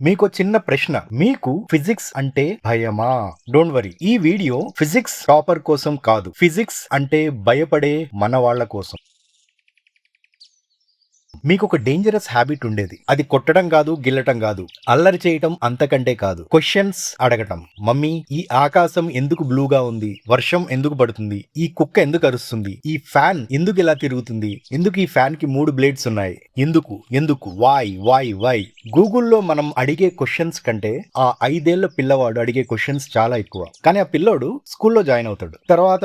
మీకు చిన్న ప్రశ్న, మీకు ఫిజిక్స్ అంటే భయమా? డోంట్ వరీ, ఈ వీడియో ఫిజిక్స్ టాపర్ కోసం కాదు, ఫిజిక్స్ అంటే భయపడే మన వాళ్ళ కోసం. మీకు ఒక డేంజరస్ హ్యాబిట్ ఉండేది. అది కొట్టడం కాదు, గిల్లటం కాదు, అల్లరి చేయటం అంతకంటే కాదు, క్వశ్చన్స్ అడగటం. మమ్మీ, ఈ ఆకాశం ఎందుకు బ్లూగా ఉంది? వర్షం ఎందుకు పడుతుంది? ఈ కుక్క ఎందుకు అరుస్తుంది? ఈ ఫ్యాన్ ఎందుకు ఇలా తిరుగుతుంది? ఎందుకు ఈ ఫ్యాన్ కి 3 బ్లేడ్స్ ఉన్నాయి? ఎందుకు ఎందుకు వై? గూగుల్లో మనం అడిగే క్వశ్చన్స్ కంటే ఆ 5 ఏళ్ల పిల్లవాడు అడిగే క్వశ్చన్స్ చాలా ఎక్కువ. కానీ ఆ పిల్లోడు స్కూల్లో జాయిన్ అవుతాడు. తర్వాత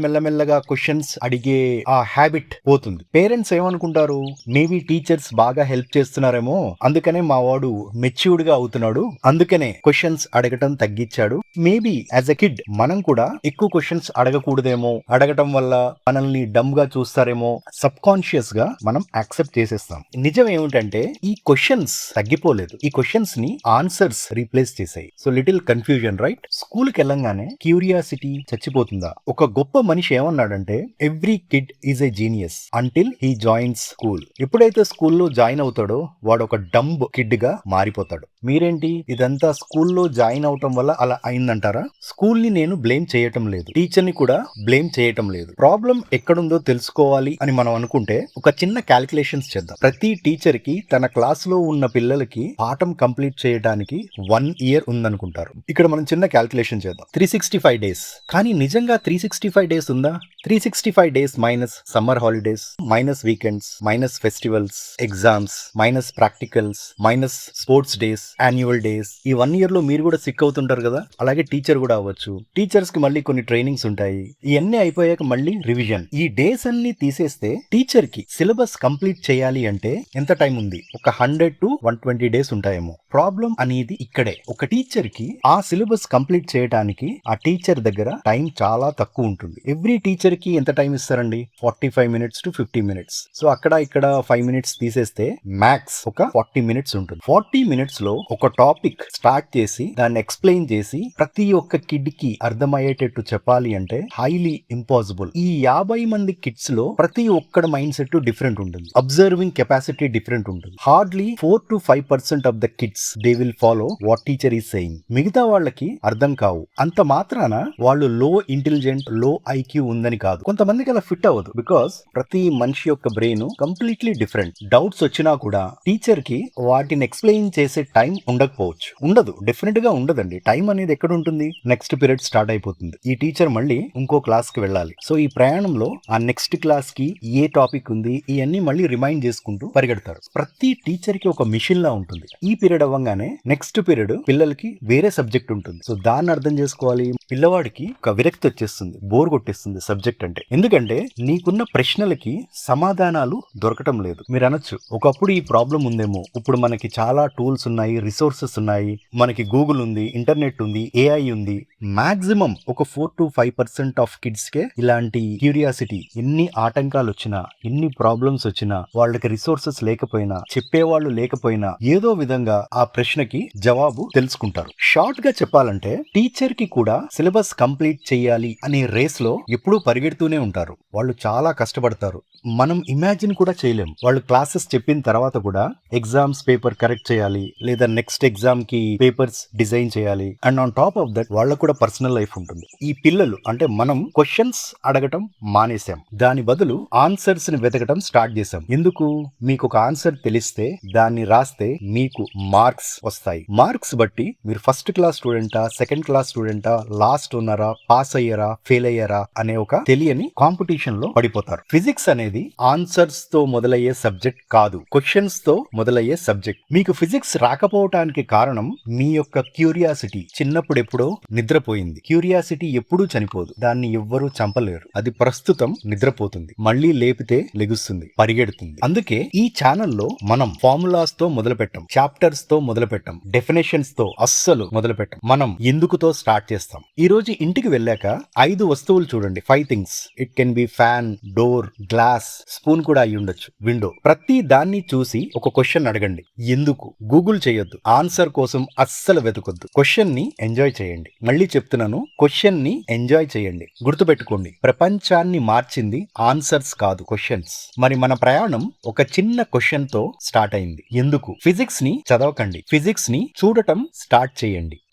మెల్లమెల్లగా క్వశ్చన్స్ అడిగే ఆ హ్యాబిట్ పోతుంది. పేరెంట్స్ ఏమనుకుంటారు? మేబీ టీచర్స్ బాగా హెల్ప్ చేస్తున్నారేమో, అందుకనే మా వాడు మెచ్యూర్డ్ గా అవుతున్నాడు, అందుకనే క్వశ్చన్స్ అడగటం తగ్గించాడు. మేబీ యాజ్ ఎ కిడ్ మనం కూడా ఎక్కువ క్వశ్చన్స్ అడగకూడదేమో, అడగటం వల్ల మనల్ని డమ్ గా చూస్తారేమో, సబ్ కాన్షియస్ గా మనం యాక్సెప్ట్ చేసేస్తాం. నిజం ఏమిటంటే ఈ క్వశ్చన్స్ తగ్గిపోలేదు, ఈ క్వశ్చన్స్ ని ఆన్సర్స్ రీప్లేస్ చేసాయి. So little confusion, right? School కి వెళ్ళంగానే క్యూరియాసిటీ చచ్చిపోతుందా? ఒక గొప్ప మనిషి ఏమన్నాడంటే, every kid is a genius until he joins school. ఎప్పుడైతే స్కూల్లో జాయిన్ అవుతాడో వాడు ఒక డంబ్ కిడ్ గా మారిపోతాడు. మీరేంటి ఇదంతా స్కూల్లో జాయిన్ అవటం వల్ల అలా అయిందంటారా? స్కూల్ ని నేను బ్లేమ్ చేయటం లేదు, టీచర్ ని కూడా బ్లేమ్ చేయటం లేదు. ప్రాబ్లం ఎక్కడుందో తెలుసుకోవాలి అని మనం అనుకుంటే ఒక చిన్న క్యాలిక్యులేషన్స్ చేద్దాం. ప్రతి టీచర్ కి తన క్లాస్ లో ఉన్న పిల్లలకి పాఠం కంప్లీట్ చేయడానికి 1 ఇయర్ ఉందనుకుంటారు. ఇక్కడ మనం చిన్న క్యాలిక్యులేషన్ చేద్దాం. 365 డేస్. కానీ నిజంగా 365 డేస్ ఉందా? 365 days minus summer holidays, minus weekends, minus festivals, exams, minus practicals, minus sports days, annual days. ఈ 1 ఇయర్ లో మీరు కూడా సిక్ అవుతుంటారు కదా, అలాగే టీచర్ కూడా అవ్వచ్చు. టీచర్స్ కి మళ్ళీ కొన్ని ట్రైనింగ్స్ ఉంటాయి. ఇవన్నీ అయిపోయాక మళ్ళీ రివిజన్. ఈ డేస్ అన్ని తీసేస్తే టీచర్ కి సిలబస్ కంప్లీట్ చేయాలి అంటే ఎంత టైం ఉంది? ఒక 100 to 120 డేస్ ఉంటాయేమో. ప్రాబ్లం అనేది ఇక్కడే. ఒక టీచర్ కి ఆ సిలబస్ కంప్లీట్ చేయడానికి ఆ టీచర్ దగ్గర టైం చాలా తక్కువ ఉంటుంది. ఎవ్రీ టీచర్ కి ఎంత టైం ఇస్తారండి? 45 minutes to 50 minutes. సో అక్కడ ఇక్కడ 5 minutes తీసేస్తే మ్యాక్స్ ఒక 40 minutes ఉంటుంది. 40 minutes లో ఒక టాపిక్ స్టార్ట్ చేసి దాన్ని ఎక్స్ప్లెయిన్ చేసి ప్రతి ఒక్క కిడ్ కి అర్థమయ్యేటట్టు చెప్పాలి అంటే హైలీ ఇంపాసిబుల్. ఈ 50 మంది కిడ్స్ లో ప్రతి ఒక్కడి మైండ్ సెట్ డిఫరెంట్ ఉంటుంది. అబ్జర్వింగ్ కెపాసిటీ డిఫరెంట్ ఉంటుంది. Hardly 4 to 5% of the kids they will follow what teacher is saying. మిగతా వాళ్ళకి అర్థం కావు. అంత మాత్రాన వాళ్ళు లో ఇంటెలిజెంట్, లో ఐక్యూ ఉందని కాదు. కొంతమందికి అలా ఫిట్ అవ్వదు. బికాస్ ప్రతి మనిషి యొక్క బ్రెయిన్ కంప్లీట్లీ డిఫరెంట్. డౌట్స్ వచ్చినా కూడా టీచర్ కి వాటిని ఎక్స్ప్లెయిన్ చేసే టైం ఉండకపోవచ్చు. ఉండదు, డెఫినెట్ గా ఉండదండి. టైం అనేది ఎక్కడ ఉంటుంది? నెక్స్ట్ పీరియడ్ స్టార్ట్ అయిపోతుంది. ఈ టీచర్ మళ్ళీ ఇంకో క్లాస్ కి వెళ్ళాలి. సో ఈ ప్రయాణంలో ఆ నెక్స్ట్ క్లాస్ కి ఏ టాపిక్ ఉంది ఇవన్నీ మళ్ళీ రిమైండ్ చేసుకుంటూ పరిగెడతారు. ప్రతి టీచర్ కి ఒక మిషన్ లా ఉంటుంది. ఈ పీరియడ్ అవ్వగానే నెక్స్ట్ పీరియడ్ పిల్లలకి వేరే సబ్జెక్ట్ ఉంటుంది. సో దాన్ని అర్థం చేసుకోవాలి. పిల్లవాడికి ఒక విరక్తి వచ్చేస్తుంది, బోర్ కొట్టేస్తుంది సబ్జెక్ట్ అంటే. ఎందుకంటే నీకున్న ప్రశ్నలకి సమాధానాలు దొరకటం లేదు. మీరు అనొచ్చు, ఒకప్పుడు ఈ ప్రాబ్లం ఉందేమో, ఇప్పుడు మనకి చాలా టూల్స్ ఉన్నాయి, రిసోర్సెస్ ఉన్నాయి, మనకి గూగుల్ ఉంది, ఇంటర్నెట్ ఉంది, ఏఐ ఉంది. మాక్సిమం ఒక 4 to 5% ఆఫ్ కిడ్స్ కే ఇలాంటి క్యూరియాసిటీ. ఎన్ని ఆటంకాలు వచ్చినా, ఎన్ని ప్రాబ్లమ్స్ వచ్చినా, వాళ్ళకి రిసోర్సెస్ లేకపోయినా, చెప్పేవాళ్ళు లేకపోయినా ఏదో విధంగా ఆ ప్రశ్నకి జవాబు తెలుసుకుంటారు. షార్ట్ గా చెప్పాలంటే టీచర్ కి కూడా సిలబస్ కంప్లీట్ చేయాలి అనే రేస్ లో ఎప్పుడూ పరిగెడుతూనే ఉంటారు. వాళ్ళు చాలా కష్టపడతారు. మనం ఇమాజిన్ కూడా చేయలేం. వాళ్ళు క్లాసెస్ చెప్పిన తర్వాత కూడా ఎగ్జామ్స్ పేపర్ కరెక్ట్ చేయాలి, లేదా నెక్స్ట్ ఎగ్జామ్ కి పేపర్స్ డిజైన్ చేయాలి. And on top of that వాళ్ళకు కూడా పర్సనల్ లైఫ్ ఉంటుంది. ఈ పిల్లలు అంటే మనం క్వశ్చన్స్ అడగటం మానేసాం. దాని బదులు ఆన్సర్స్ ని వెతకటం స్టార్ట్ చేసాం. ఎందుకు? మీకు ఒక ఆన్సర్ తెలిస్తే దాన్ని రాస్తే మీకు మార్క్స్ వస్తాయి. మార్క్స్ బట్టి మీరు ఫస్ట్ క్లాస్ స్టూడెంటా, సెకండ్ క్లాస్ స్టూడెంటా, లాస్ట్ ఉన్నారా, పాస్ అయ్యారా, ఫెయిల్ అయ్యారా అనే ఒక తెలియని కాంపిటీషన్ లో పడిపోతారు. ఫిజిక్స్ అనేది ఆన్సర్స్ తో మొదలయ్యే సబ్జెక్ట్ కాదు, క్వశ్చన్స్ తో మొదలయ్యే సబ్జెక్ట్. మీకు ఫిజిక్స్ రాకపోవటానికి కారణం మీ యొక్క క్యూరియాసిటీ. చిన్నప్పుడు ఎప్పుడో నిద్రపోయింది. క్యూరియాసిటీ ఎప్పుడూ చనిపోదు, దాన్ని ఎవ్వరూ చంపలేరు. అది ప్రస్తుతం నిద్రపోతుంది, మళ్ళీ లేపితే లెగుస్తుంది, పరిగెడుతుంది. అందుకే ఈ ఛానల్లో మనం ఫార్ములాస్ తో మొదలు పెట్టం, చాప్టర్స్ తో మొదలు పెట్టం, డెఫినేషన్స్ తో అస్సలు మొదలు పెట్టం. మనం ఎందుకుతో స్టార్ట్ చేస్తాం. ఈ రోజు ఇంటికి వెళ్ళాక 5 వస్తువులు చూడండి, 5 things. It can be fan, door, glass, spoon కూడా అయి ఉండొచ్చు. అనుకోవచ్చు. విండో. ప్రతి దాన్ని చూసి ఒక క్వశ్చన్ అడగండి. ఎందుకు? గూగుల్ చేయొద్దు. ఆన్సర్ కోసం అస్సలు వెతకొద్దు. క్వశ్చన్ ని ఎంజాయ్ చేయండి. మళ్ళీ చెప్తున్నాను, క్వశ్చన్ ని ఎంజాయ్ చేయండి. గుర్తుపెట్టుకోండి, ప్రపంచాన్ని మార్చింది ఆన్సర్స్ కాదు, క్వశ్చన్స్. మరి మన ప్రయాణం ఒక చిన్న క్వశ్చన్ తో స్టార్ట్ అయింది. ఎందుకు? ఫిజిక్స్ ని చదవకండి, ఫిజిక్స్ ని చూడటం స్టార్ట్ చేయండి.